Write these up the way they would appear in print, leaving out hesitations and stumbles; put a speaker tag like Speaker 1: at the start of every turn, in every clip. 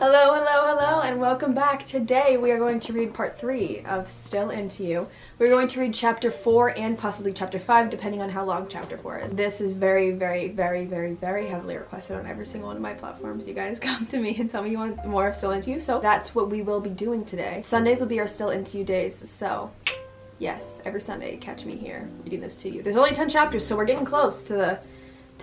Speaker 1: Hello, hello, hello, and welcome back. Today we are going to read part 3 of Still Into You. We're going to read chapter 4 and possibly chapter 5, depending on how long chapter 4 is. This is very heavily requested on every single one of my platforms. You guys come to me and tell me you want more of Still Into You, so that's what we will be doing today. Sundays will be our Still Into You days, so yes, every Sunday catch me here reading this to you. There's only 10 chapters, so we're getting close to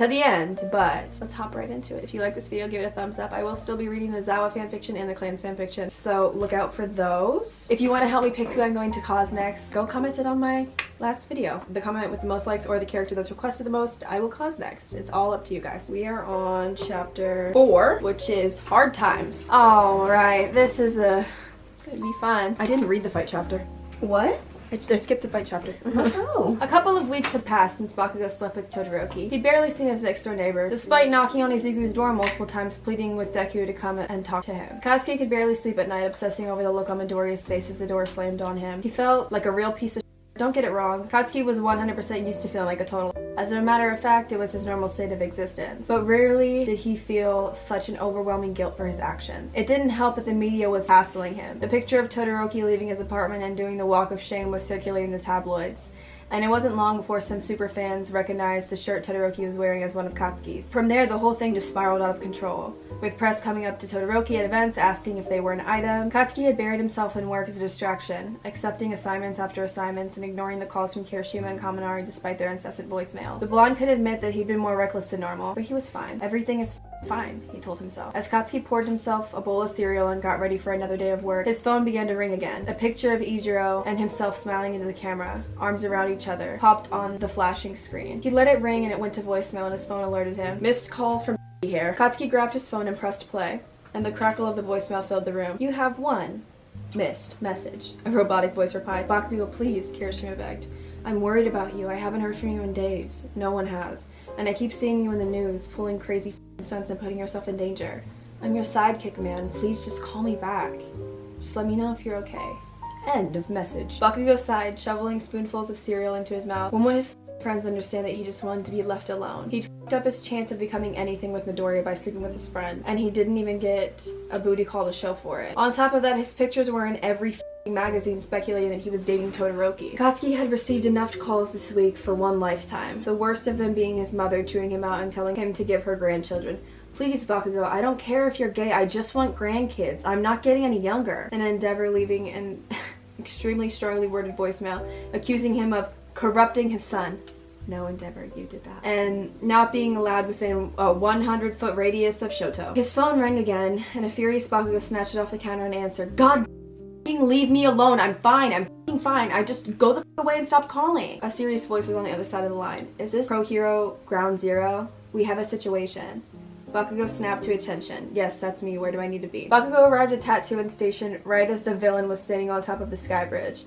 Speaker 1: the end, but let's hop right into it. If you like this video, give it a thumbs up. I will still be reading the Zawa fanfiction and the Clans fanfiction, so look out for those. If you want to help me pick who I'm going to cause next, go comment it on my last video. The comment with the most likes or the character that's requested the most, I will cause next. It's all up to you guys. We are on chapter 4, which is Hard Times. Alright, this is gonna be fun. I didn't read the fight chapter.
Speaker 2: What?
Speaker 1: I skipped the fight chapter.
Speaker 2: Oh.
Speaker 1: A couple of weeks had passed since Bakugo slept with Todoroki. He'd barely seen his next-door neighbor, despite knocking on Izuku's door multiple times, pleading with Deku to come and talk to him. Katsuki could barely sleep at night, obsessing over the look on Midoriya's face as the door slammed on him. He felt like a real piece of shit. Don't get it wrong, Katsuki was 100% used to feeling like a total. As a matter of fact, it was his normal state of existence. But rarely did he feel such an overwhelming guilt for his actions. It didn't help that the media was hassling him. The picture of Todoroki leaving his apartment and doing the walk of shame was circulating in the tabloids. And it wasn't long before some superfans recognized the shirt Todoroki was wearing as one of Katsuki's. From there, the whole thing just spiraled out of control, with press coming up to Todoroki at events asking if they were an item. Katsuki had buried himself in work as a distraction, accepting assignments after assignments and ignoring the calls from Kirishima and Kaminari despite their incessant voicemails. The blonde could admit that he'd been more reckless than normal, but he was fine. Everything is fine, he told himself. As Katsuki poured himself a bowl of cereal and got ready for another day of work, his phone began to ring again. A picture of Ijiro and himself smiling into the camera, arms around each other, popped on the flashing screen. He let it ring and it went to voicemail and his phone alerted him. Missed call from here. Katsuki grabbed his phone and pressed play, and the crackle of the voicemail filled the room. You have one missed message, a robotic voice replied. Bakugo, please, Kirishima begged. I'm worried about you. I haven't heard from you in days. No one has. And I keep seeing you in the news, pulling crazy stunts and putting yourself in danger. I'm your sidekick, man. Please just call me back. Just let me know if you're okay. End of message. Bakugo sighed, shoveling spoonfuls of cereal into his mouth. When would his friends understand that he just wanted to be left alone? He'd f***ed up his chance of becoming anything with Midoriya by sleeping with his friend, and he didn't even get a booty call to show for it. On top of that, his pictures were in every magazine speculating that he was dating Todoroki. Katsuki had received enough calls this week for one lifetime, the worst of them being his mother chewing him out and telling him to give her grandchildren. Please, Bakugo, I don't care if you're gay, I just want grandkids. I'm not getting any younger. And Endeavor leaving an extremely strongly worded voicemail, accusing him of corrupting his son. No, Endeavor, you did that. And not being allowed within a 100-foot radius of Shoto. His phone rang again, and a furious Bakugo snatched it off the counter and answered, God, leave me alone. I'm fine. I'm fine. I just go the f away and stop calling. A serious voice was on the other side of the line. Is this Pro Hero Ground Zero? We have a situation. Bakugo snapped to attention. Yes, that's me. Where do I need to be? Bakugo arrived at Tattooin Station right as the villain was standing on top of the sky bridge.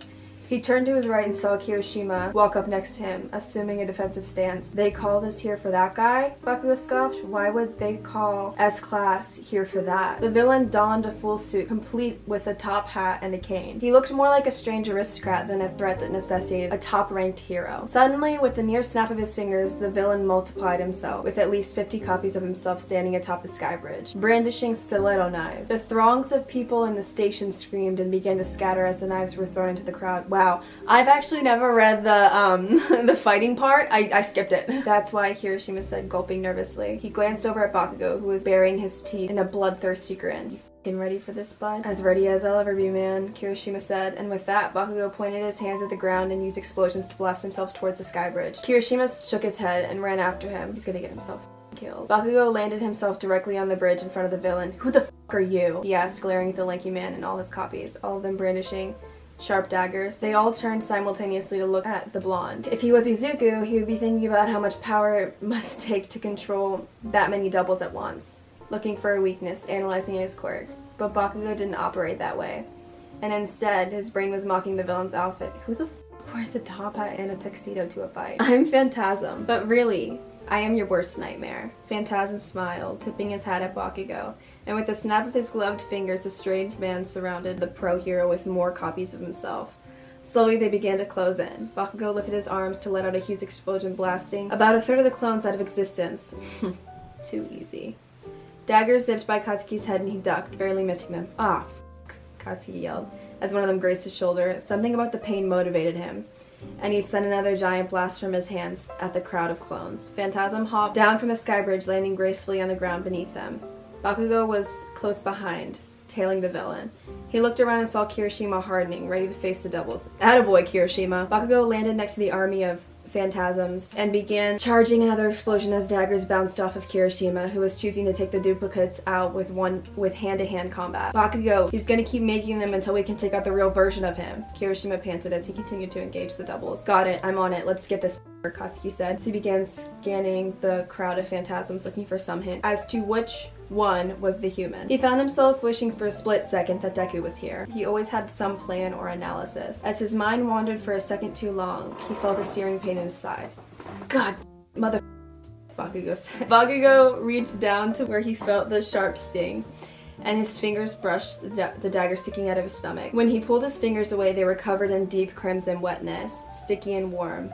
Speaker 1: He turned to his right and saw Kirishima walk up next to him, assuming a defensive stance. They call this here for that guy? Bakugo scoffed. Why would they call S-Class here for that? The villain donned a full suit, complete with a top hat and a cane. He looked more like a strange aristocrat than a threat that necessitated a top-ranked hero. Suddenly, with the mere snap of his fingers, the villain multiplied himself, with at least 50 copies of himself standing atop the sky bridge, brandishing stiletto knives. The throngs of people in the station screamed and began to scatter as the knives were thrown into the crowd. Wow, I've actually never read the the fighting part. I skipped it. That's why Kirishima said, gulping nervously. He glanced over at Bakugo, who was baring his teeth in a bloodthirsty grin. You f***ing ready for this, bud? As ready as I'll ever be, man, Kirishima said, and with that, Bakugo pointed his hands at the ground and used explosions to blast himself towards the sky bridge. Kirishima shook his head and ran after him. He's gonna get himself killed. Bakugo landed himself directly on the bridge in front of the villain. Who the f*** are you? He asked, glaring at the lanky man and all his copies, all of them brandishing sharp daggers. They all turned simultaneously to look at the blonde. If he was Izuku, he would be thinking about how much power it must take to control that many doubles at once, looking for a weakness, analyzing his quirk. But Bakugo didn't operate that way, and instead, his brain was mocking the villain's outfit. Who the f*** wears a top hat and a tuxedo to a fight? I'm Phantasm, but really, I am your worst nightmare. Phantasm smiled, tipping his hat at Bakugo, and with a snap of his gloved fingers, the strange man surrounded the pro hero with more copies of himself. Slowly, they began to close in. Bakugo lifted his arms to let out a huge explosion, blasting about a third of the clones out of existence. Too easy. Dagger zipped by Katsuki's head and he ducked, barely missing them. Ah, f**k, Katsuki yelled, as one of them grazed his shoulder. Something about the pain motivated him, and he sent another giant blast from his hands at the crowd of clones. Phantasm hopped down from the sky bridge, landing gracefully on the ground beneath them. Bakugo was close behind, tailing the villain. He looked around and saw Kirishima hardening, ready to face the doubles. Attaboy, Kirishima! Bakugo landed next to the army of phantasms and began charging another explosion as daggers bounced off of Kirishima, who was choosing to take the duplicates out with hand-to-hand combat. Bakugo, he's gonna keep making them until we can take out the real version of him, Kirishima panted as he continued to engage the doubles. Got it, I'm on it, let's get this, Katsuki said. He began scanning the crowd of phantasms, looking for some hint as to which one was the human. He found himself wishing for a split second that Deku was here. He always had some plan or analysis. As his mind wandered for a second too long, he felt a searing pain in his side. God, mother, Bakugo said. Bakugo reached down to where he felt the sharp sting, and his fingers brushed the dagger sticking out of his stomach. When he pulled his fingers away, they were covered in deep crimson wetness, sticky and warm.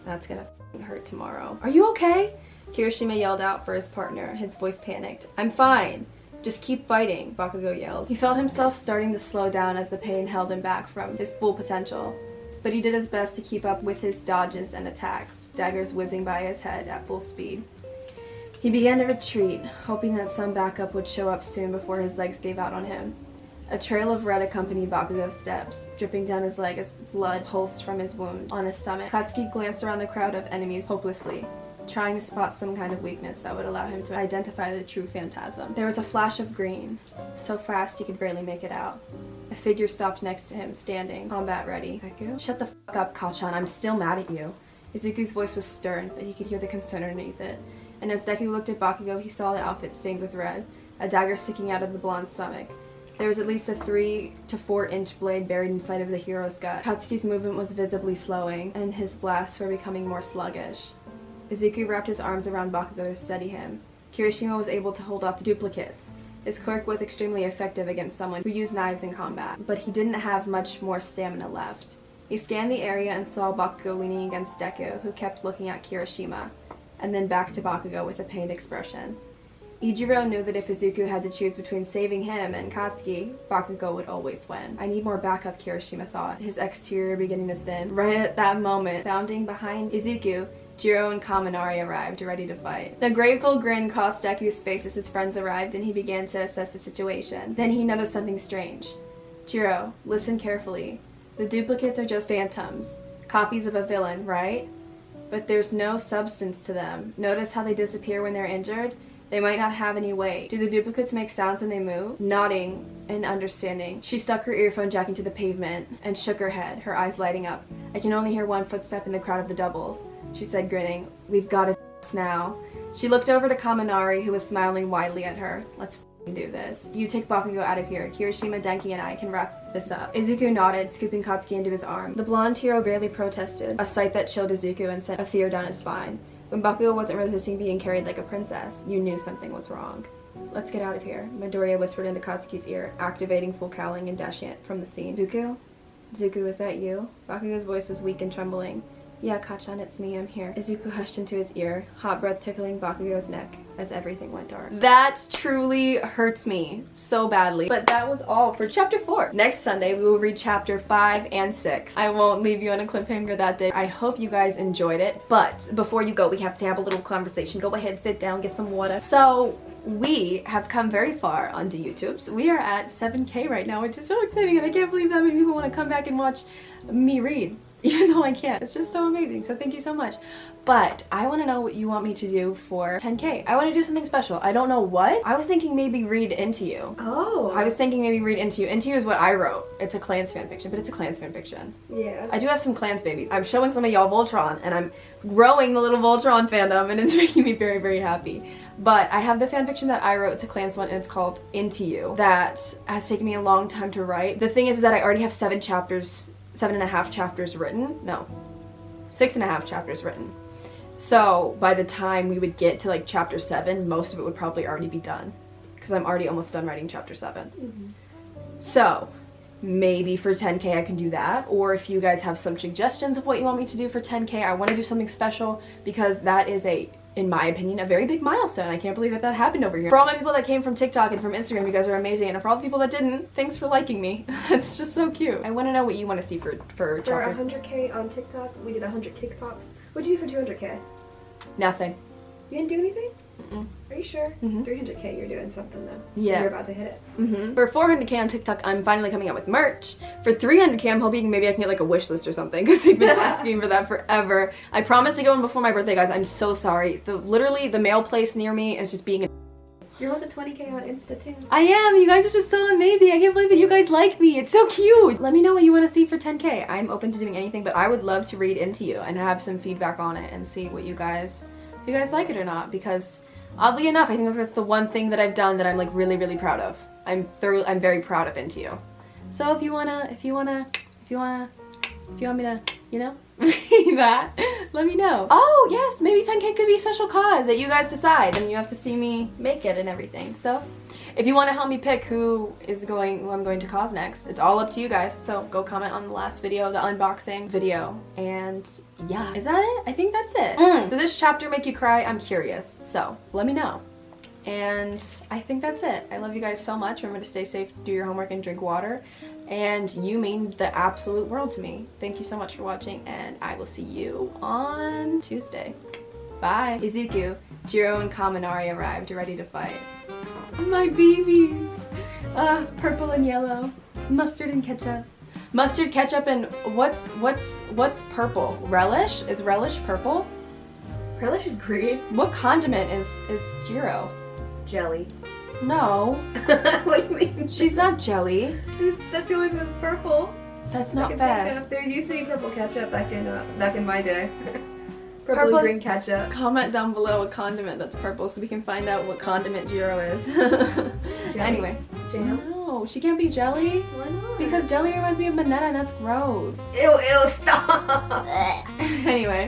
Speaker 1: That's gonna hurt tomorrow. Are you okay? Kirishima yelled out for his partner, his voice panicked. I'm fine. Just keep fighting, Bakugo yelled. He felt himself starting to slow down as the pain held him back from his full potential. But he did his best to keep up with his dodges and attacks, daggers whizzing by his head at full speed. He began to retreat, hoping that some backup would show up soon before his legs gave out on him. A trail of red accompanied Bakugo's steps, dripping down his leg as blood pulsed from his wound on his stomach. Katsuki glanced around the crowd of enemies hopelessly, trying to spot some kind of weakness that would allow him to identify the true phantasm. There was a flash of green, so fast he could barely make it out. A figure stopped next to him, standing, combat ready. Deku? Shut the fuck up, Kachan, I'm still mad at you. Izuku's voice was stern, but he could hear the concern underneath it. And as Deku looked at Bakugo, he saw the outfit stained with red, a dagger sticking out of the blonde's stomach. There was at least a 3 to 4 inch blade buried inside of the hero's gut. Katsuki's movement was visibly slowing, and his blasts were becoming more sluggish. Izuku wrapped his arms around Bakugo to steady him. Kirishima was able to hold off the duplicates. His quirk was extremely effective against someone who used knives in combat, but he didn't have much more stamina left. He scanned the area and saw Bakugo leaning against Deku, who kept looking at Kirishima, and then back to Bakugo with a pained expression. Ichiro knew that if Izuku had to choose between saving him and Katsuki, Bakugo would always win. I need more backup, Kirishima thought, his exterior beginning to thin. Right at that moment, bounding behind Izuku, Jiro and Kaminari arrived, ready to fight. A grateful grin crossed Deku's face as his friends arrived and he began to assess the situation. Then he noticed something strange. Jiro, listen carefully. The duplicates are just phantoms, copies of a villain, right? But there's no substance to them. Notice how they disappear when they're injured? They might not have any weight. Do the duplicates make sounds when they move? Nodding in understanding, she stuck her earphone jack into the pavement and shook her head, her eyes lighting up. I can only hear one footstep in the crowd of the doubles, she said, grinning. We've got his now. She looked over to Kaminari, who was smiling widely at her. Let's do this. You take Bakugo out of here. Kirishima, Denki, and I can wrap this up. Izuku nodded, scooping Katsuki into his arm. The blonde hero barely protested, a sight that chilled Izuku and sent a fear down his spine. When Bakugo wasn't resisting being carried like a princess, you knew something was wrong. Let's get out of here, Midoriya whispered into Katsuki's ear, activating full cowling and dashing it from the scene. Zuko? Zuko, is that you? Bakugo's voice was weak and trembling. Yeah, Kachan, it's me, I'm here. Izuku hushed into his ear, hot breath tickling Bakugo's neck as everything went dark. That truly hurts me so badly. But that was all for chapter 4. Next Sunday, we will read chapter 5 and 6. I won't leave you on a cliffhanger that day. I hope you guys enjoyed it. But before you go, we have to have a little conversation. Go ahead, sit down, get some water. So, we have come very far onto YouTube. So we are at 7K right now, which is so exciting, and I can't believe that many people want to come back and watch me read. Even though I can't. It's just so amazing, so thank you so much. But I want to know what you want me to do for 10K. I want to do something special. I don't know what. I was thinking maybe read Into You. Oh. I was thinking maybe read Into You. Into You is what I wrote. It's a Clans fanfiction, but it's a Clans fanfiction. Yeah. I do have some Clans babies. I'm showing some of y'all Voltron, and I'm growing the little Voltron fandom, and it's making me very, very happy. But I have the fanfiction that I wrote. It's a Clans one, and it's called Into You. That has taken me a long time to write. The thing is that I already have 7.5 chapters written. No, 6.5 chapters written. So by the time we would get to like chapter 7, most of it would probably already be done, because I'm already almost done writing chapter 7. Mm-hmm. So maybe for 10K I can do that, or if you guys have some suggestions of what you want me to do for 10K, I want to do something special because that is a in my opinion, a very big milestone. I can't believe that that happened over here. For all my people that came from TikTok and from Instagram, you guys are amazing. And for all the people that didn't, thanks for liking me. It's just so cute. I want to know what you want to see for
Speaker 2: For
Speaker 1: chapter.
Speaker 2: 100K on TikTok, we did 100 kick pops. What'd you do for 200K?
Speaker 1: Nothing.
Speaker 2: You didn't do anything?
Speaker 1: Mm-mm.
Speaker 2: Are you sure?
Speaker 1: Mhm.
Speaker 2: 300K, you're doing something though.
Speaker 1: Yeah.
Speaker 2: You're about to hit it.
Speaker 1: Mm-hmm. For 400K on TikTok, I'm finally coming out with merch. For 300K, I'm hoping maybe I can get like a wish list or something because they've been asking for that forever. I promised to go in before my birthday, guys. I'm so sorry. Literally, the mail place near me is just being a
Speaker 2: You're almost at 20K on Insta too.
Speaker 1: I am. You guys are just so amazing. I can't believe that you guys like me. It's so cute. Let me know what you want to see for 10K. I'm open to doing anything, but I would love to read into you and have some feedback on it and see what you guys like it or not, because oddly enough, I think that's the one thing that I've done that I'm like really, really proud of. I'm very proud of Into You. So if you want me to, you know, read that, let me know. Oh yes, maybe 10K could be a special cause that you guys decide, and you have to see me make it and everything. So if you want to help me pick who I'm going to cause next, it's all up to you guys. So go comment on the last video, the unboxing video, and yeah. Is that it? I think that's it. Did this chapter make you cry? I'm curious. So let me know. And I think that's it. I love you guys so much. Remember to stay safe, do your homework, and drink water. And you mean the absolute world to me. Thank you so much for watching, and I will see you on Tuesday. Bye. Izuku, Jiro, and Kaminari arrived, ready to fight. My babies! Purple and yellow. Mustard and ketchup. Mustard, ketchup, and what's purple? Relish? Is relish purple?
Speaker 2: Relish is green.
Speaker 1: What condiment is Jiro?
Speaker 2: Jelly.
Speaker 1: No.
Speaker 2: What do you mean?
Speaker 1: She's not jelly.
Speaker 2: That's the only thing that's purple.
Speaker 1: That's not fair.
Speaker 2: There used to be purple ketchup back in my day.
Speaker 1: Purple
Speaker 2: and green ketchup.
Speaker 1: Comment down below a condiment that's purple so we can find out what condiment Jiro is. Anyway.
Speaker 2: Jam?
Speaker 1: No, she can't be jelly.
Speaker 2: Why not?
Speaker 1: Because jelly reminds me of Minetta and that's gross.
Speaker 2: Ew, stop!
Speaker 1: Anyway.